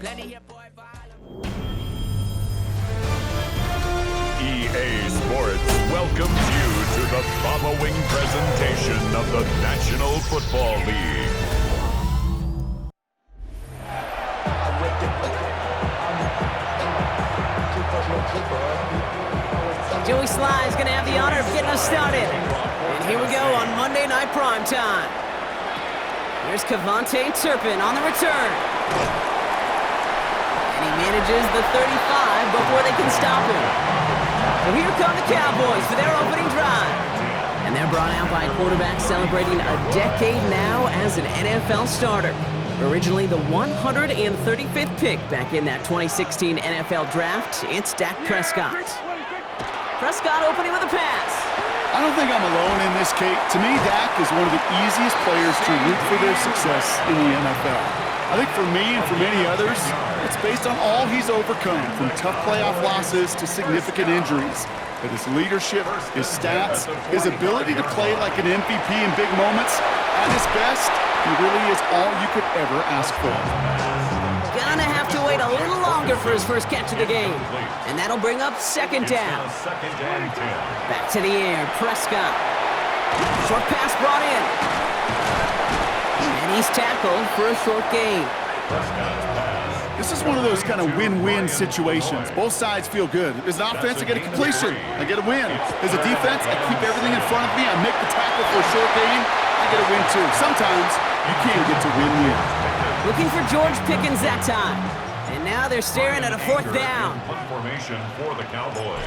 EA Sports welcomes you to the following presentation of the National Football League. Joey Sly is going to have the honor of getting us started. And here we go on Monday Night Primetime. Here's Kevontae Turpin on the return. And he manages the 35 before they can stop him. So here come the Cowboys for their opening drive. And they're brought out by a quarterback celebrating a decade now as an NFL starter. Originally the 135th pick back in that 2016 NFL Draft, it's Dak Prescott. Prescott opening with a pass. I don't think I'm alone in this, Kate. To me, Dak is one of the easiest players to root for their success in the NFL. I think for me and for many others, it's based on all he's overcome, from tough playoff losses to significant injuries. But his leadership, his stats, his ability to play like an MVP in big moments, at his best, he really is all you could ever ask for. Gonna have to wait a little longer for his first catch of the game. And that'll bring up second down. Back to the air, Prescott. Short pass brought in. And he's tackled for a short gain. This is one of those kind of win-win situations. Both sides feel good. There's an offense, I get a completion, I get a win. There's a defense, I keep everything in front of me, I make the tackle for a short gain, I get a win too. Sometimes you can't get to win-win. Looking for George Pickens that time. And now they're staring at a fourth down. Formation for the Cowboys.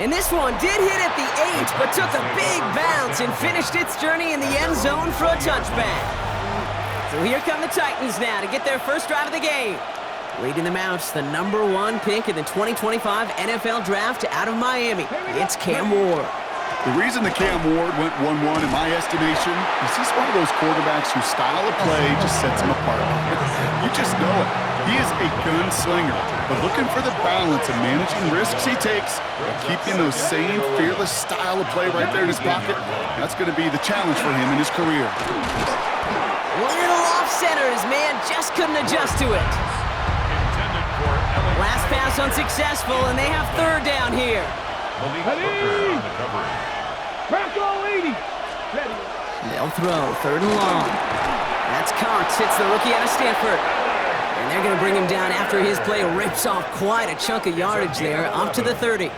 And this one did hit at the 8, but took a big bounce and finished its journey in the end zone for a touchback. So here come the Titans now to get their first drive of the game. Leading them out, the #1 pick in the 2025 NFL Draft out of Miami. It's Cam Ward. The reason the Cam Ward went 1-1 in my estimation is he's one of those quarterbacks whose style of play just sets him apart. You just know it. He is a gunslinger, but looking for the balance of managing risks he takes and keeping those same fearless style of play right there in his pocket, that's going to be the challenge for him in his career. Little off-center, his man just couldn't adjust to it. Last pass unsuccessful, and they have third down here. They'll throw, third and long. That's Cox, hits the rookie out of Stanford. And they're going to bring him down after his play rips off quite a chunk of yardage there, up to the 30.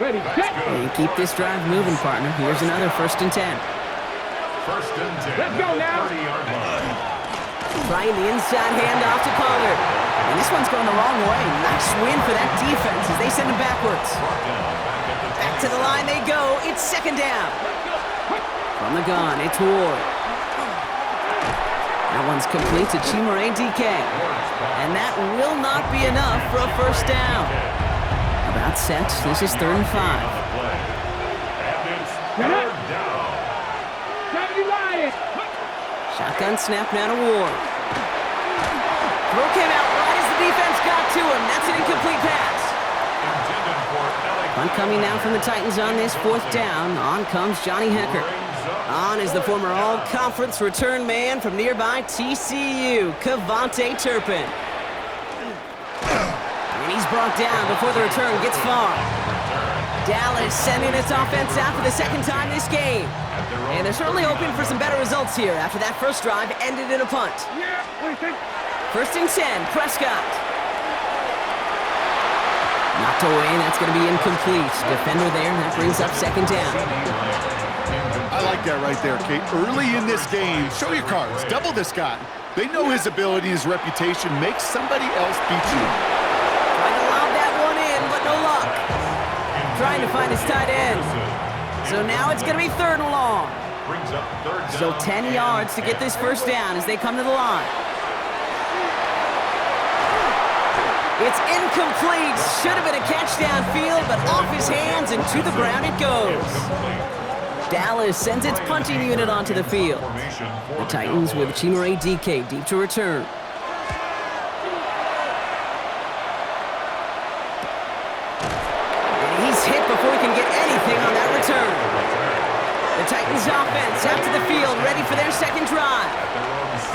And keep this drive moving, partner. Here's another 1st and 10. First and 10. Let's go now. 30-yard line. Trying the inside handoff to Pollard. And this one's going the wrong way. Nice win for that defense as they send him backwards. Back to the line they go. It's second down. From the gun, it's Ward. That one's complete to Chimere DK. And that will not be enough for a first down. About set. This is 3rd and 5. Shotgun snap now to Ward. Throw came out right as the defense got to him. That's an incomplete pass. Punt coming now from the Titans on this 4th down. On comes Johnny Hekker. On is the former all-conference return man from nearby TCU, Kevontae Turpin. And he's brought down before the return gets far. Dallas sending its offense out for the second time this game. And they're certainly hoping for some better results here after that first drive ended in a punt. First and 10, Prescott. Knocked away, that's going to be incomplete. Defender there, that brings up second down. I like that right there, Kate. Early in this game, show your cards. Double this guy. They know his ability, his reputation. Make somebody else beat you. Trying to lob that one in, but no luck. Trying to find his tight end. So now it's going to be 3rd and long. Still 10 yards to get this first down as they come to the line. It's incomplete. Should have been a catch downfield, but off his hands and to the ground it goes. Dallas sends its punting unit onto the field. The Titans with Chimere DK deep to return. And he's hit before he can get anything on that return. The Titans offense out to the field, ready for their second drive.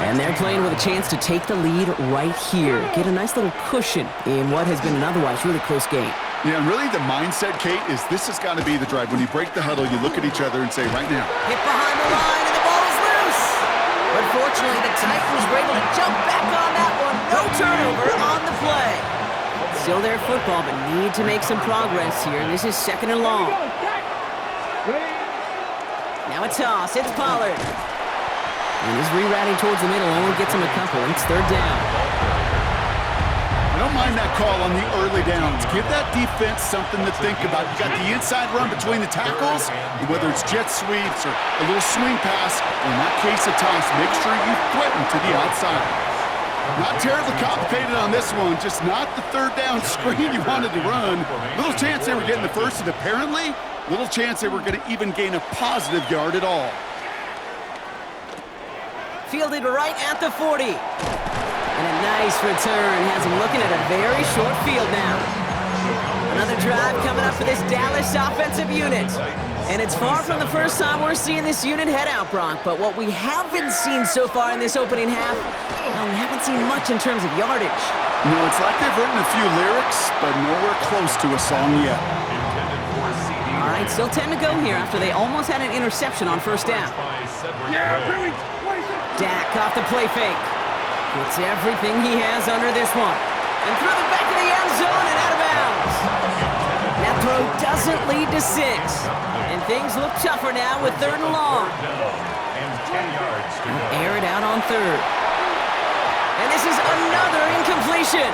And they're playing with a chance to take the lead right here. Get a nice little cushion in what has been an otherwise really close game. Yeah, and really the mindset, Kate, is this has got to be the drive. When you break the huddle, you look at each other and say, right now. Hit behind the line, and the ball is loose. But fortunately, the Titans were able to jump back on that one. No turnover on the play. Still their football, but need to make some progress here. This is second and long. Now a toss. It's Pollard. And he's rerouting towards the middle. Only gets him a couple. It's third down. I don't mind that call on the early downs. Give that defense something to think about. You got the inside run between the tackles, and whether it's jet sweeps or a little swing pass, or in that case a toss, make sure you threaten to the outside. Not terribly complicated on this one, just not the third down screen you wanted to run. Little chance they were getting the first, and apparently, little chance they were going to even gain a positive yard at all. Fielded right at the 40. And a nice return has him looking at a very short field now. Another drive coming up for this Dallas offensive unit. And it's far from the first time we're seeing this unit head out, Brock. But what we haven't seen so far in this opening half, well, we haven't seen much in terms of yardage. No, it's like they've written a few lyrics, but nowhere close to a song yet. All right, still 10 to go here after they almost had an interception on first down. Dak off the play fake. Puts everything he has under this one. And through the back of the end zone and out of bounds. That throw doesn't lead to 6. And things look tougher now with third and long. He'll air it out on third. And this is another incompletion.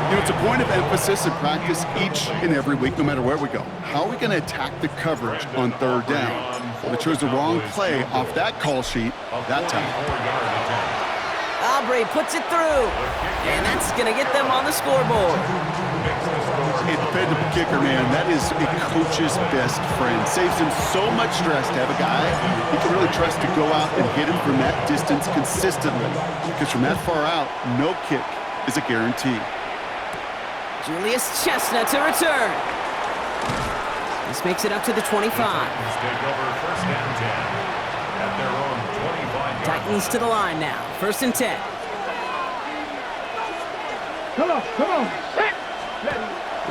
You know, it's a point of emphasis in practice each and every week, no matter where we go. How are we going to attack the coverage on third down? Well, they chose the wrong play off that call sheet that time. Aubrey puts it through, and that's going to get them on the scoreboard. A dependable kicker, man, that is a coach's best friend. Saves him so much stress to have a guy he can really trust to go out and hit him from that distance consistently. Because from that far out, no kick is a guarantee. Julius Chestnut to return. This makes it up to the 25. Titans to the line now. First and 10. Come on.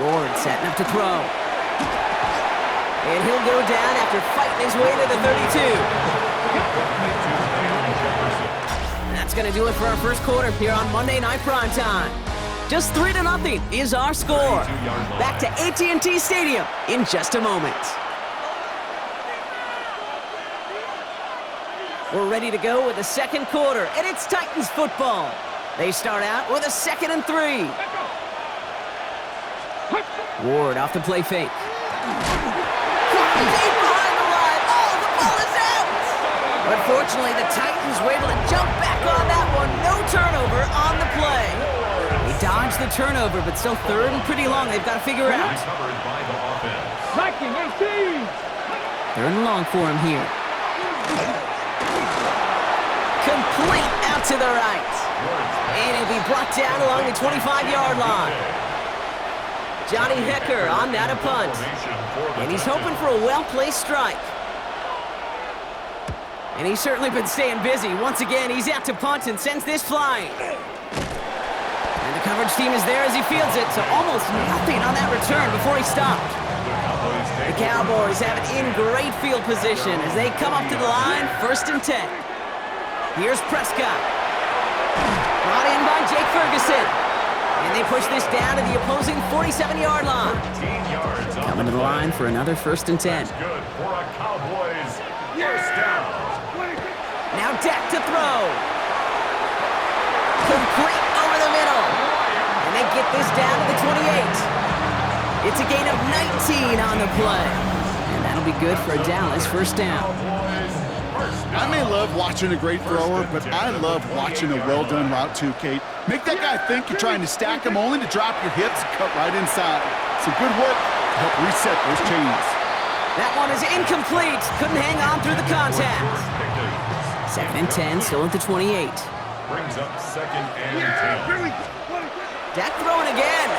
Ward setting up to throw. And he'll go down after fighting his way to the 32. That's going to do it for our first quarter here on Monday Night Primetime. Just 3-0 is our score. Back to AT&T Stadium in just a moment. We're ready to go with the second quarter, and it's Titans football. They start out with a 2nd and 3. Ward off the play fake. Deep behind the line. Oh, the ball is out! But fortunately, the Titans were able to jump back on that one. No turnover on the play. They dodged the turnover, but still third and pretty long. They've got to figure out. Third and long for him here. Complete out to the right. And it'll be brought down along the 25-yard line. Johnny Hecker on that a punt. And he's hoping for a well-placed strike. And he's certainly been staying busy. Once again, he's out to punt and sends this flying. And the coverage team is there as he fields it, so almost nothing on that return before he stopped. The Cowboys have it in great field position as they come up to the line, 1st and 10. Here's Prescott. Brought in by Jake Ferguson. And they push this down to the opposing 47-yard line. Coming to the line for another 1st and 10. Now Dak to throw. Complete over the middle. And they get this down to the 28. It's a gain of 19 on the play. And that'll be good for a Dallas 1st down. I may love watching a great thrower, but I love watching a well-done route too, Kate. Make that guy think you're trying to stack him only to drop your hips and cut right inside. Some good work to help reset those chains. That one is incomplete. Couldn't hang on through the contact. 2nd and 10, still at the 28. Brings up 2nd and 10. Dak throwing again.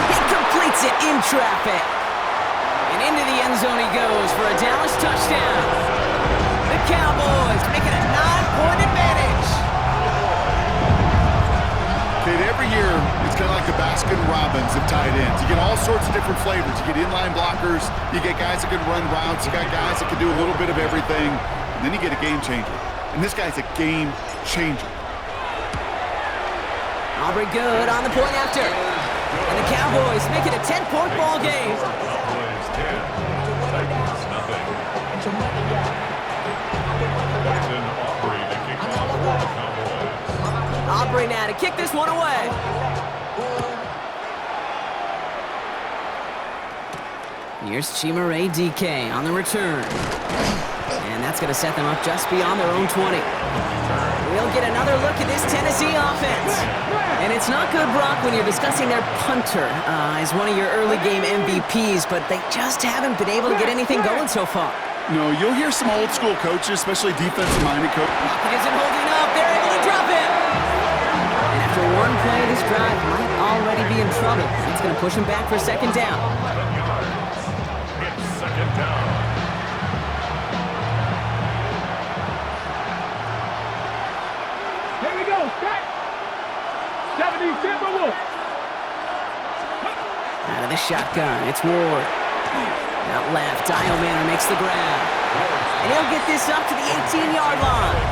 He completes it in traffic. And into the end zone he goes for a Dallas touchdown. The Cowboys making a 9-point advantage. Kate, every year, it's kind of like the Baskin-Robbins of tight ends. You get all sorts of different flavors. You get inline blockers. You get guys that can run routes. You got guys that can do a little bit of everything. And then you get a game changer. And this guy's a game changer. Aubrey good on the point after. And the Cowboys make it a 10-point ball game. Cowboys 10, Titans nothing. Brendan Aubrey to kick off for the Cowboys. Aubrey now to kick this one away. Here's Chimere DK on the return. And that's going to set them up just beyond their own 20. We'll get another look at this Tennessee offense. And it's not good, Brock, when you're discussing their punter as one of your early game MVPs, but they just haven't been able to get anything going so far. No, you'll hear some old school coaches, especially defensive-minded coaches. It isn't holding up. They're able to drop it. And after one play, this drive might already be in trouble. It's going to push him back for second down. It's second down. Here we go, set. 70 Timberwolves. Out of the shotgun, it's Ward. Out left, Dial Manor makes the grab. And he'll get this up to the 18-yard line.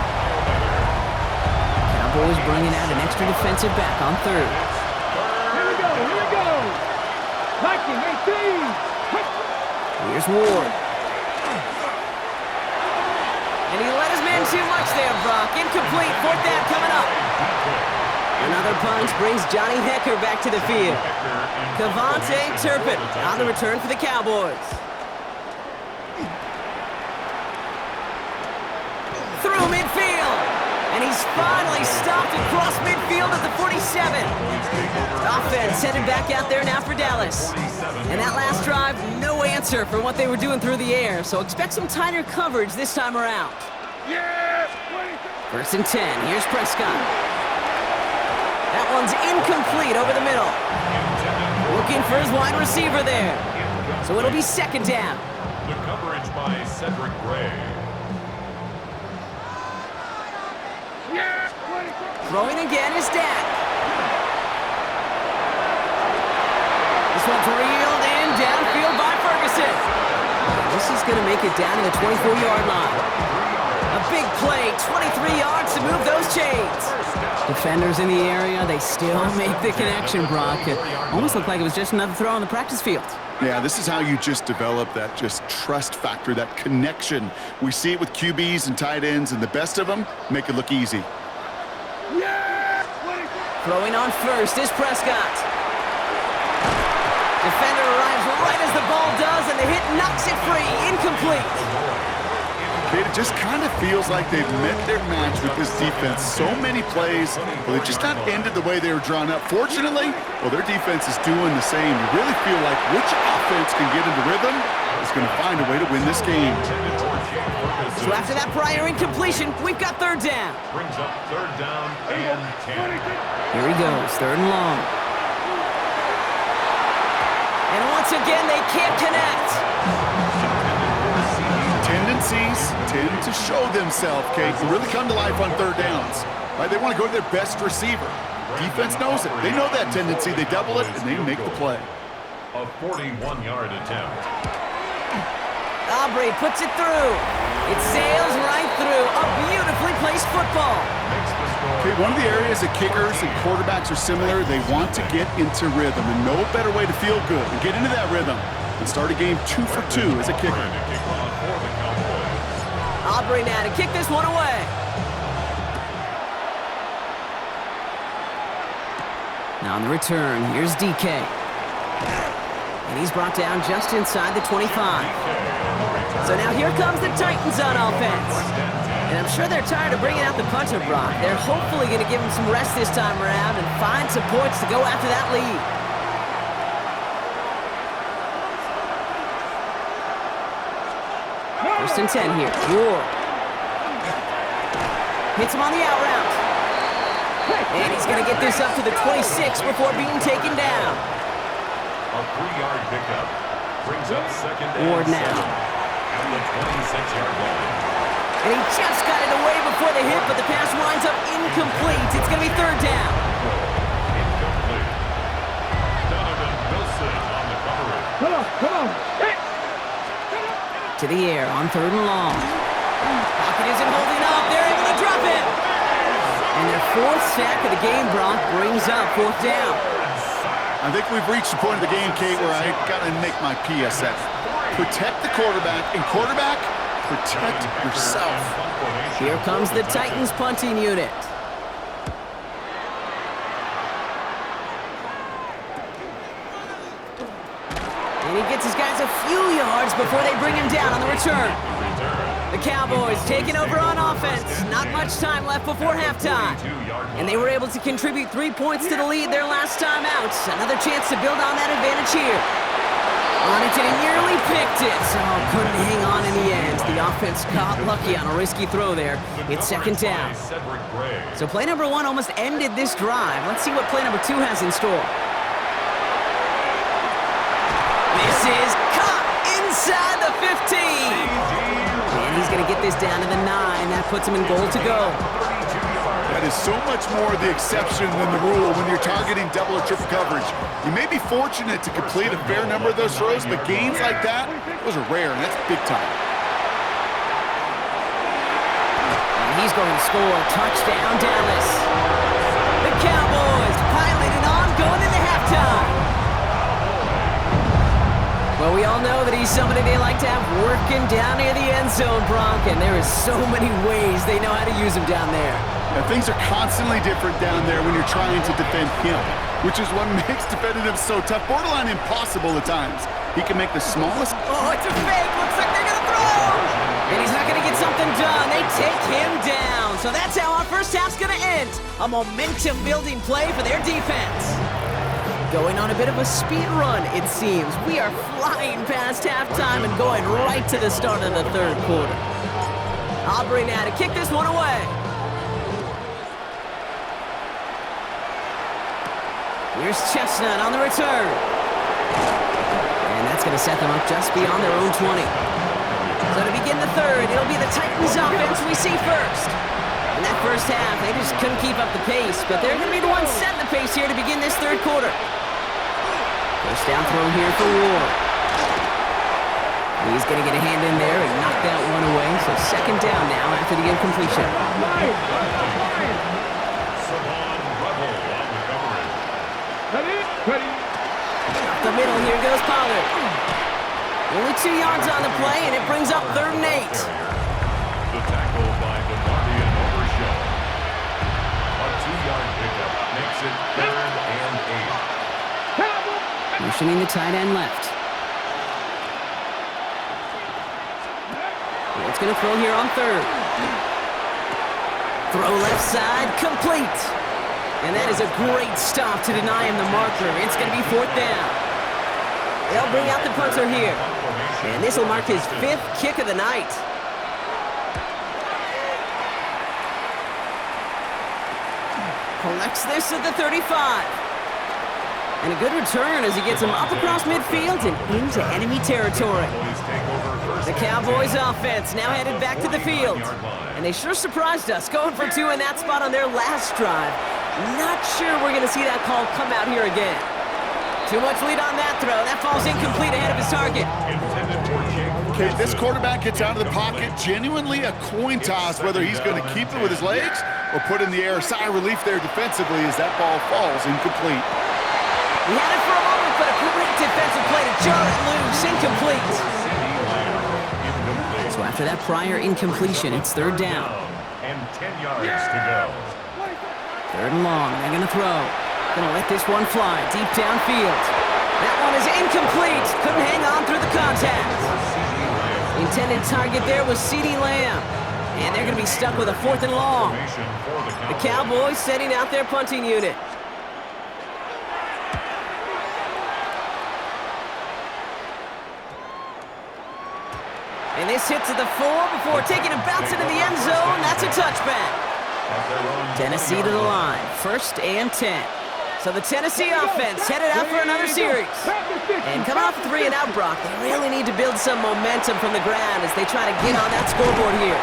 Cowboys bringing out an extra defensive back on third. Here we go, here we go. 19, 18. Here's Ward. And he let his man too much there, Brock. Incomplete, fourth down coming up. Another punch brings Johnny Hecker back to the field. Cavante Turpin on the return for the Cowboys. Through midfield. And he's finally stopped across midfield at the 47. Offense headed back out there now for Dallas. And that last drive, no answer for what they were doing through the air. So expect some tighter coverage this time around. First and 10. Here's Prescott. That one's incomplete over the middle. Looking for his wide receiver there. So it'll be second down. The coverage by Cedric Gray. Throwing again is Dak. This one's reeled in downfield by Ferguson. This is going to make it down to the 24-yard line. A big play, 23 yards to move those chains. Defenders in the area, they still make the connection, Brock. It almost looked like it was just another throw on the practice field. Yeah, this is how you just develop that just trust factor, that connection. We see it with QBs and tight ends, and the best of them make it look easy. Throwing on first is Prescott. Defender arrives right as the ball does, and the hit knocks it free. Incomplete. It just kind of feels like they've met their match with this defense. So many plays, but they've just not ended the way they were drawn up. Fortunately, well, their defense is doing the same. You really feel like which offense can get into rhythm is going to find a way to win this game. So after that prior incompletion, we've got third down. Brings up third down and 10. Here he goes, third and long. And once again, they can't connect. Tendencies tend to show themselves, Kate, to really come to life on third downs. Right? They want to go to their best receiver. Defense knows it. They know that tendency. They double it, and they make the play. A 41-yard attempt. Aubrey puts it through. It sails right through. A beautifully placed football. Okay, one of the areas that kickers and quarterbacks are similar, they want to get into rhythm, and no better way to feel good and get into that rhythm and start a game 2 for 2 as a kicker. Aubrey now to kick this one away. Now on the return, here's DK. And he's brought down just inside the 25. So now here comes the Titans on offense. And I'm sure they're tired of bringing out the punter, Brock. They're hopefully going to give him some rest this time around and find some points to go after that lead. First and 10 here. Ward. Hits him on the out route. And he's going to get this up to the 26 before being taken down. A 3-yard pickup. Brings up second and Ward now. 7 at the 26-yard line. And he just got it away before the hit, but the pass winds up incomplete. It's going to be third down. Incomplete. Donovan Wilson on the coverage. Come on. Hey. To the air on third and long. Pocket isn't holding up. They're able to drop it. And their fourth sack of the game, Brock, brings up fourth down. I think we've reached the point of the game, Kate, where I got to make my PSA. Protect the quarterback, and quarterback, protect yourself. Here comes the Titans punting unit. And he gets his guys a few yards before they bring him down on the return. The Cowboys taking over on offense. Not much time left before halftime. And they were able to contribute 3 points to the lead their last time out. Another chance to build on that advantage here. On it, and he nearly picked it. So couldn't hang on in the end. The offense got lucky on a risky throw there. It's second down. So play number 1 almost ended this drive. Let's see what play number 2 has in store. This is caught inside the 15. And he's going to get this down to the 9. That puts him in goal to go. That is so much more the exception than the rule when you're targeting double or triple coverage. You may be fortunate to complete a fair number of those throws, but gains like that, those are rare, and that's big time. And he's going to score. Touchdown, Dallas. The Cowboys piling it on, going into halftime. Well, we all know that he's somebody they like to have working down near the end zone, Bronk, and there is so many ways they know how to use him down there. Now, things are constantly different down there when you're trying to defend him, which is what makes defending him so tough, borderline impossible at times. He can make the smallest... Oh, it's a fake. Looks like they're going to throw. And he's not going to get something done. They take him down. So that's how our first half's going to end. A momentum-building play for their defense. Going on a bit of a speed run, it seems. We are flying past halftime and going right to the start of the third quarter. Aubrey now to kick this one away. Here's Chestnut on the return. And that's going to set them up just beyond their own 20. So to begin the third, it'll be the Titans offense we see first. In that first half, they just couldn't keep up the pace, but they're going to be the ones setting the pace here to begin this third quarter. First down throw here for Ward. He's going to get a hand in there and knock that one away. So second down now after the incompletion. Up the middle, here goes Pollard. Only 2 yards on the play, and it brings up 3rd and 8. The tackle by DeMarvion Overshow. A 2-yard pickup makes it 3rd and 8. Motioning the tight end left. It's going to throw here on 3rd. Throw left side, complete. And that is a great stop to deny him the marker. It's going to be 4th down. They'll bring out the punter here. And this will mark his 5th kick of the night. Collects this at the 35. And a good return as he gets him up across midfield and into enemy territory. The Cowboys offense now headed back to the field. And they sure surprised us, going for 2 in that spot on their last drive. Not sure we're going to see that call come out here again. Too much lead on that throw. That falls incomplete ahead of his target. Okay, this quarterback gets out of the pocket. Genuinely a coin toss whether he's going to keep it with his legs or put in the air. Sigh of relief there defensively as that ball falls incomplete. He had it for a moment, but a great defensive play to jar it loose. Incomplete. So after that prior incompletion, it's 3rd down. And 10 yards to go. 3rd and long. They're going to throw. Going to let this one fly deep downfield. That one is incomplete. Couldn't hang on through the contact. The intended target there was CeeDee Lamb. And they're going to be stuck with a 4th and long. The Cowboys setting out their punting unit. And this hits at the 4 before taking a bounce into the end zone. That's a touchback. Tennessee to the line. 1st and 10. So the Tennessee offense headed out for another series. And coming off a 3-and-out, Brock, they really need to build some momentum from the ground as they try to get on that scoreboard here.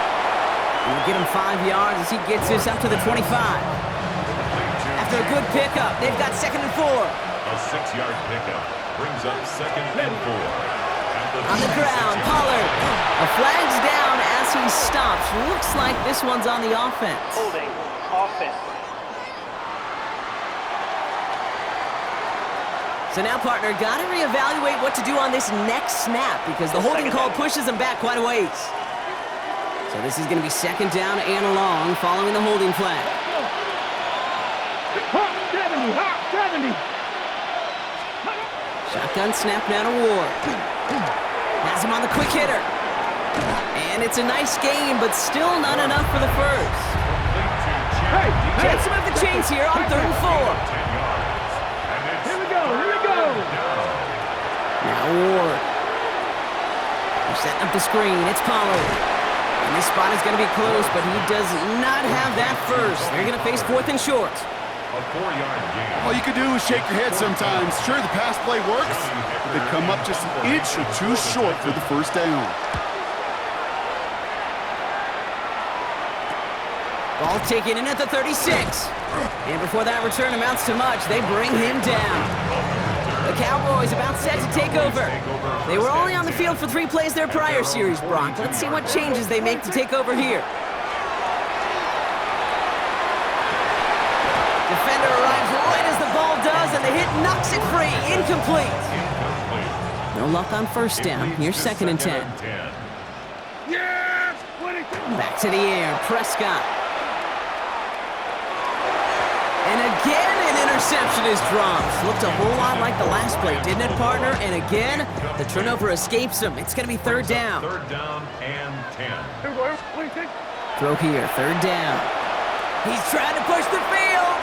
We'll get him 5 yards as he gets this up to the 25. After a good pickup, they've got 2nd and 4. A 6-yard pickup brings up 2nd and 4. On the ground, Pollard. A flag's down as he stops. Looks like this one's on the offense. Holding, offense. So now, partner, got to reevaluate what to do on this next snap because the holding call pushes them back quite a ways. So this is going to be 2nd down and long following the holding flag. Hot 70, hot 70. Shotgun snap now to Ward. Has him on the quick hitter. And it's a nice game, but still not enough for the first. Hey, Chance to move the chains here on 3rd and 4. here we go, here we go. Now Ward. They're setting up the screen. It's Pollard. And this spot is going to be close, but he does not have that first. They're going to face 4th and short. A 4-yard gain. All you can do is shake your head sometimes. Sure, the pass play works, but they come up just an inch or two short for the first down. Ball taken in at the 36. And before that return amounts to much, they bring him down. The Cowboys about set to take over. They were only on the field for 3 plays their prior series, Brock. Let's see what changes they make to take over here. Defender arrives right as the ball does, and the hit knocks it free. Incomplete. No luck on 1st down. Here's 2nd and 10. Yes, 22. Back to the air, Prescott. And again, an interception is dropped. Looked a whole lot like the last play, didn't it, partner? And again, the turnover escapes him. It's going to be 3rd down. 3rd down and 10. Here we go, 26. Throw here, 3rd down. He's trying to push the field.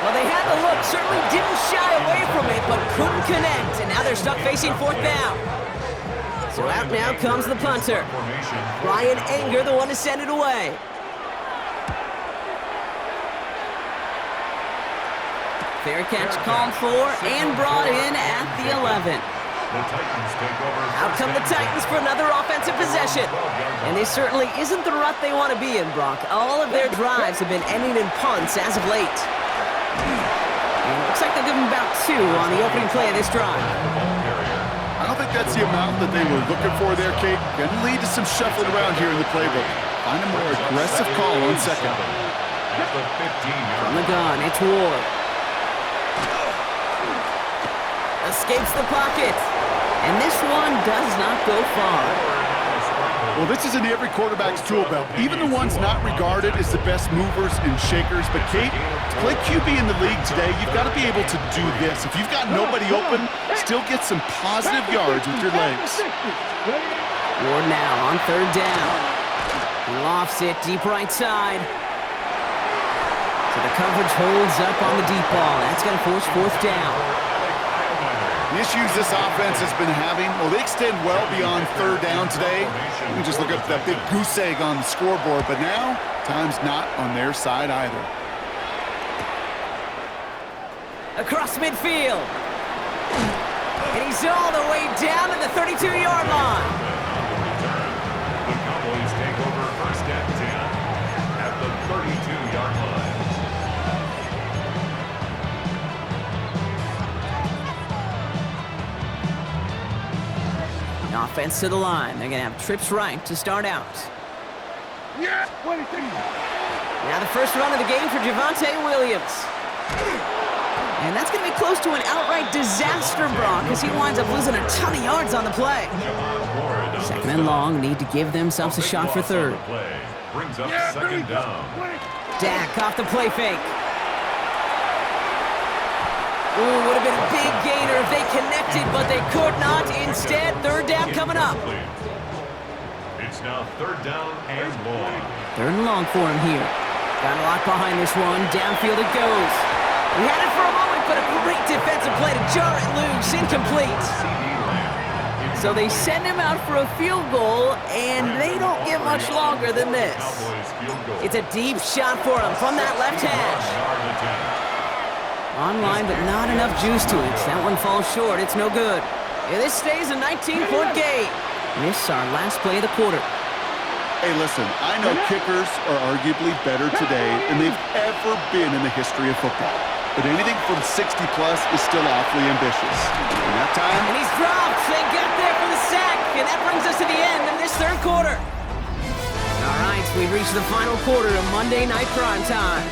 Well, they had the look, certainly didn't shy away from it, but couldn't connect. And now they're stuck facing 4th down. So out now comes the punter. Ryan Anger, the one to send it away. Fair catch called for and brought in at the 11. Out come the Titans for another offensive possession. And this certainly isn't the rut they want to be in, Brock. All of their drives have been ending in punts as of late. And it looks like they'll give them about 2 on the opening play of this drive. I don't think that's the amount that they were looking for there, Kate. Going to lead to some shuffling around here in the playbook. Find a more aggressive call on 2nd. From the gun, it's Ward. Escapes the pocket. And this one does not go far. Well, this is in every quarterback's tool belt, even the ones not regarded as the best movers and shakers. But, Kate, to play QB in the league today, you've got to be able to do this. If you've got nobody open, still get some positive yards with your legs. Ward now on 3rd down. He lofts it deep right side. So the coverage holds up on the deep ball. That's going to force 4th down. The issues this offense has been having, well, they extend well beyond 3rd down today. You can just look up that big goose egg on the scoreboard, but now, time's not on their side either. Across midfield. And he's all the way down to the 32-yard line. The Cowboys take over 1st and 10 at the 32-yard line. Offense to the line. They're going to have trips right to start out. Yeah, 26. Now the first run of the game for Javonte Williams. And that's going to be close to an outright disaster, Brock, as he winds up losing a ton of yards on the play. 2nd and long, need to give themselves a shot for 3rd. Brings up 2nd down. Dak off the play fake. Ooh, would have been a big gainer if they connected, but they could not. Instead, 3rd down coming up. It's now 3rd down and long. 3rd and long for him here. Got a lot behind this one. Downfield it goes. He had it for a moment, but a great defensive play to jar it loose. Incomplete. So they send him out for a field goal, and they don't get much longer than this. It's a deep shot for him from that left hash. Online, but not enough juice to it. That one falls short. It's no good. Yeah, this stays a 19-point game. This is our last play of the quarter. Hey, listen, I know kickers are arguably better today than they've ever been in the history of football. But anything from 60-plus is still awfully ambitious. And that time... And he's dropped. They got there for the sack. And that brings us to the end of this third quarter. All right, we've reached the final quarter of Monday Night Primetime.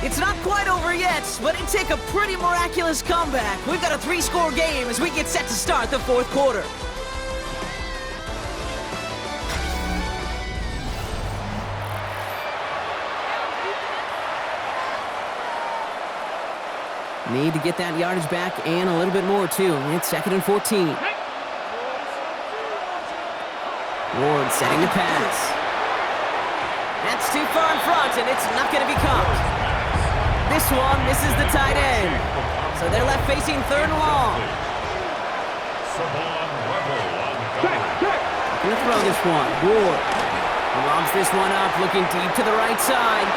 It's not quite over yet, but it'd take a pretty miraculous comeback. We've got a 3-score game as we get set to start the fourth quarter. Need to get that yardage back and a little bit more, too. It's 2nd and 14. Ward setting the pass. That's too far in front, and it's not going to be caught. This one misses the tight end. So they're left facing 3rd and long. Gonna throw this one. Ward lobs this one up, looking deep to the right side.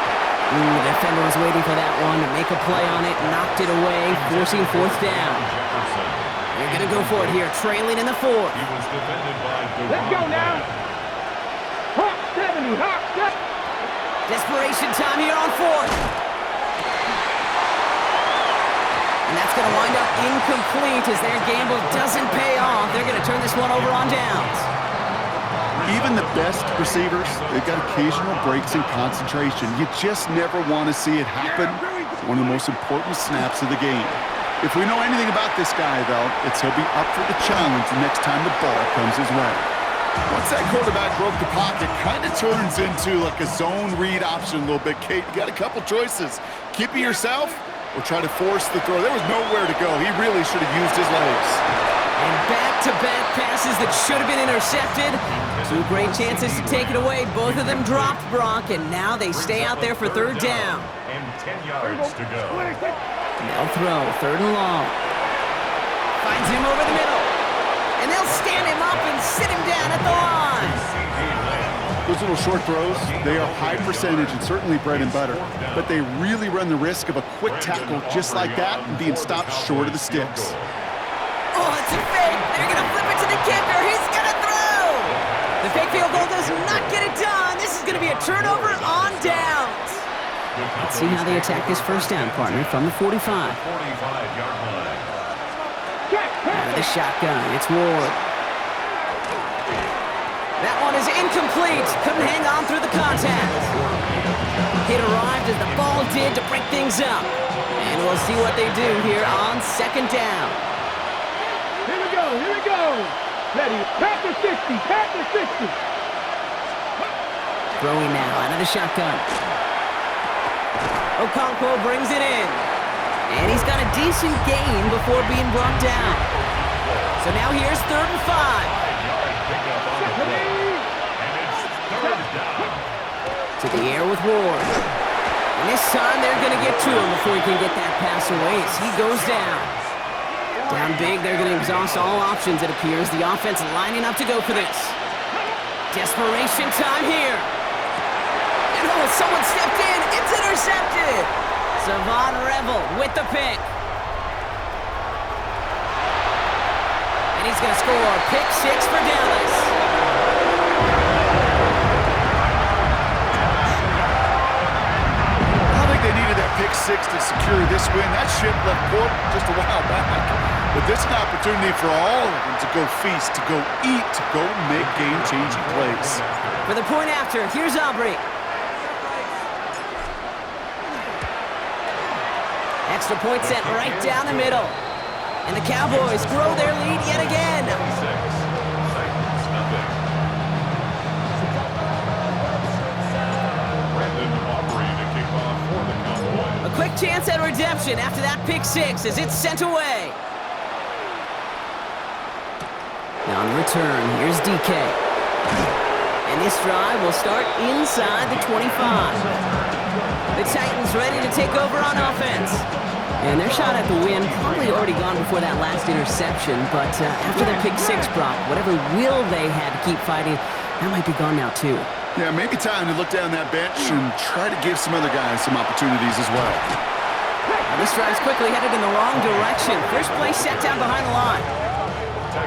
The defender was waiting for that one to make a play on it, knocked it away, forcing 4th down. They're going to go for it here, trailing in the 4th. Let's go now. Hawk 70, Hawk 70. Desperation time here on 4th. And that's going to wind up incomplete as their gamble doesn't pay off. They're going to turn this one over on downs. Even the best receivers, they've got occasional breaks in concentration. You just never want to see it happen. It's one of the most important snaps of the game. If we know anything about this guy, though, it's he'll be up for the challenge the next time the ball comes his way. Once that quarterback broke the pocket, kind of turns into like a zone read option a little bit. Kate, you got a couple choices. Keep it yourself or try to force the throw. There was nowhere to go. He really should have used his legs. And back-to-back passes that should have been intercepted. 2 great chances to take it away. Both of them dropped, Brock, and now they stay out there for 3rd down. And 10 yards to go. They'll throw 3rd and long. Finds him over the middle. And they'll stand him up and sit him down at the line. Those little short throws, they are high percentage and certainly bread and butter. But they really run the risk of a quick tackle just like that and being stopped short of the sticks. Oh, it's a fake. They're going to flip it to the kicker. He's going to throw. The fake field goal does not get it done. This is going to be a turnover on downs. Let's see how they attack this 1st down, partner, from the 45. 45-yard line. Out of the shotgun, it's Ward. That one is incomplete. Couldn't hang on through the contact. Hit arrived as the ball did to break things up. And we'll see what they do here on 2nd down. Here we go, here we go. Ready, Panther 60, Panther 60. Throwing now out of the shotgun. Okonkwo brings it in. And he's got a decent gain before being brought down. So now here's 3rd and 5. To the air with Ward. And this time they're going to get to him before he can get that pass away as he goes down. Down big, they're going to exhaust all options, it appears. The offense lining up to go for this. Desperation time here. And oh, someone stepped in. It's intercepted. Savon Revel with the pick. And he's going to score a pick 6 for Dallas. I think they needed that pick 6 to secure this win. That ship left port just a while back. But this is an opportunity for all of them to go feast, to go eat, to go make game-changing plays. For the point after, here's Aubrey. Extra point set right down the middle. And the Cowboys grow their lead yet again. A quick chance at redemption after that pick 6 as it's sent away. Now on return, here's DK. And this drive will start inside the 25. The Titans ready to take over on offense. And their shot at the win probably already gone before that last interception, but after that pick 6, Brock, whatever will they had to keep fighting, that might be gone now too. Yeah, maybe time to look down that bench and try to give some other guys some opportunities as well. This drive's quickly headed in the wrong direction. First play set down behind the line.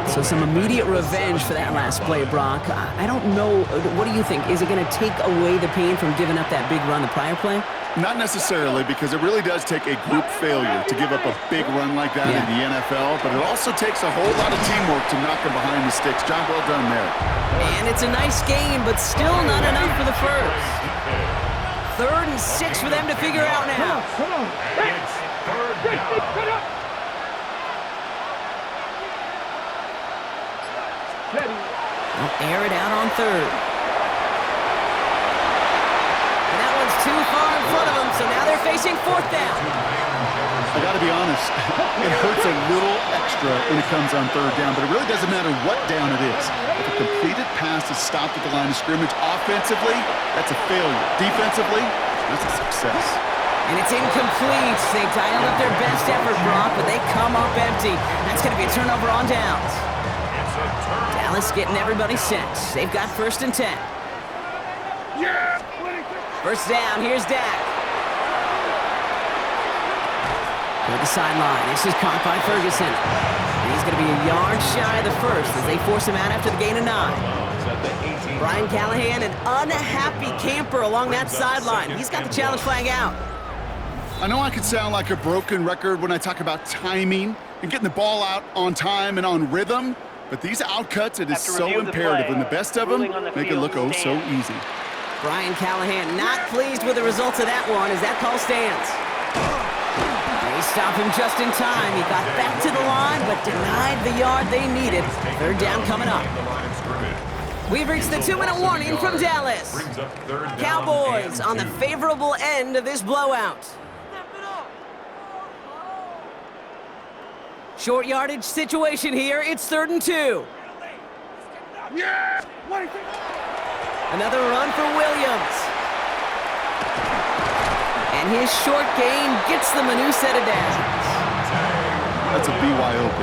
So some immediate revenge for that last play, Brock. I don't know. What do you think? Is it going to take away the pain from giving up that big run the prior play? Not necessarily, because it really does take a group failure to give up a big run like that in the NFL, but it also takes a whole lot of teamwork to knock them behind the sticks. Job well done there. And it's a nice game, but still not enough for the first. 3rd and 6 for them to figure out now. Come on. It's third down. They'll air it out on 3rd. And that one's too far in front of them, so now they're facing 4th down. I got to be honest, it hurts a little extra when it comes on 3rd down, but it really doesn't matter what down it is. If a completed pass is stopped at the line of scrimmage, offensively, that's a failure. Defensively, that's a success. And it's incomplete. They dialed up their best effort, Brock, but they come up empty. That's going to be a turnover on downs. Dallas getting everybody set. They've got 1st and 10. First down, here's Dak. To the sideline. This is caught by Ferguson. And he's going to be a yard shy of the first as they force him out after the gain of 9. Brian Callahan, an unhappy camper along that sideline. He's got the challenge flag out. I know I could sound like a broken record when I talk about timing and getting the ball out on time and on rhythm, but these outcuts, it is so imperative, and the best of them make it look oh so easy. Brian Callahan not pleased with the results of that one as that call stands. They stop him just in time. He got back to the line, but denied the yard they needed. 3rd down coming up. We've reached the 2-minute warning from Dallas. Cowboys on the favorable end of this blowout. Short yardage situation here. It's 3rd and 2. Another run for Williams. And his short gain gets them a new set of downs. That's a BYOP.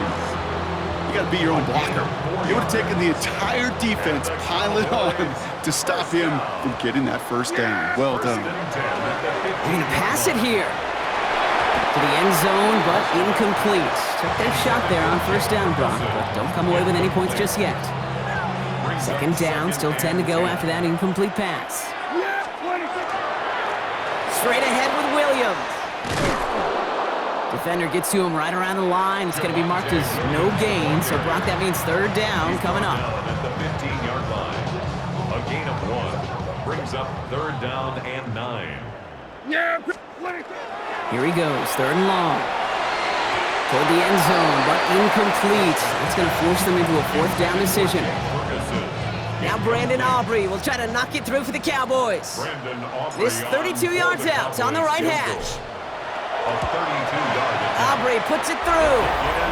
You got to be your own blocker. It would have taken the entire defense piling on to stop him from getting that 1st down. Well done. They're going to pass it here. To the end zone, but incomplete. Took their shot there on 1st down, Brock, but don't come away with any points just yet. 2nd down, still 10 to go after that incomplete pass. Straight ahead with Williams. Defender gets to him right around the line. It's going to be marked as no gain, so Brock, that means 3rd down coming up. At the 15-yard line, a gain of 1 brings up 3rd down and 9. Here he goes, 3rd and long. Toward the end zone, but incomplete. That's going to force them into a 4th down decision. Now Brandon Aubrey will try to knock it through for the Cowboys. This 32 yards out on the right hash. Aubrey puts it through.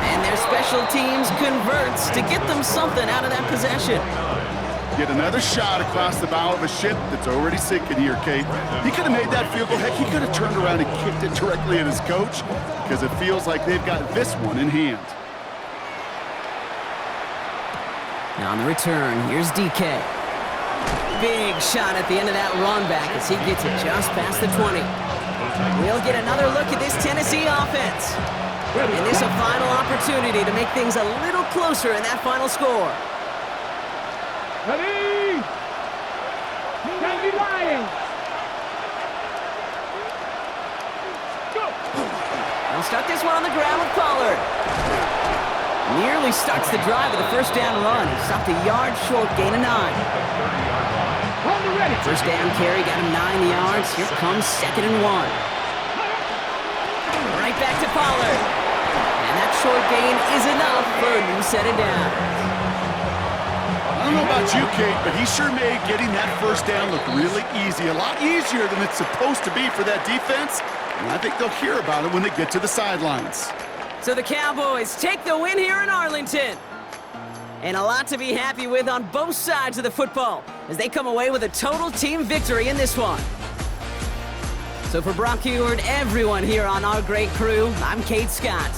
And their special teams converts to get them something out of that possession. Get another shot across the bow of a ship that's already sinking here, Kate. He could have made that field goal. Heck, he could have turned around and kicked it directly at his coach because it feels like they've got this one in hand. Now on the return, here's DK. Big shot at the end of that run back as he gets it just past the 20. We'll get another look at this Tennessee offense. And this a final opportunity to make things a little closer in that final score. Ready? Tennessee Lions. Go. They'll start this one on the ground with Pollard. Nearly starts the drive with a 1st down run. He stopped a yard short, gain of 9. On the ready. 1st down carry, got him 9 yards. Here comes 2nd and 1. Right back to Pollard. And that short gain is enough for a new set of downs. I don't know about you, Kate, but he sure made getting that 1st down look really easy. A lot easier than it's supposed to be for that defense. And I think they'll hear about it when they get to the sidelines. So the Cowboys take the win here in Arlington. And a lot to be happy with on both sides of the football as they come away with a total team victory in this one. So for Brock Huard, everyone here on our great crew, I'm Kate Scott.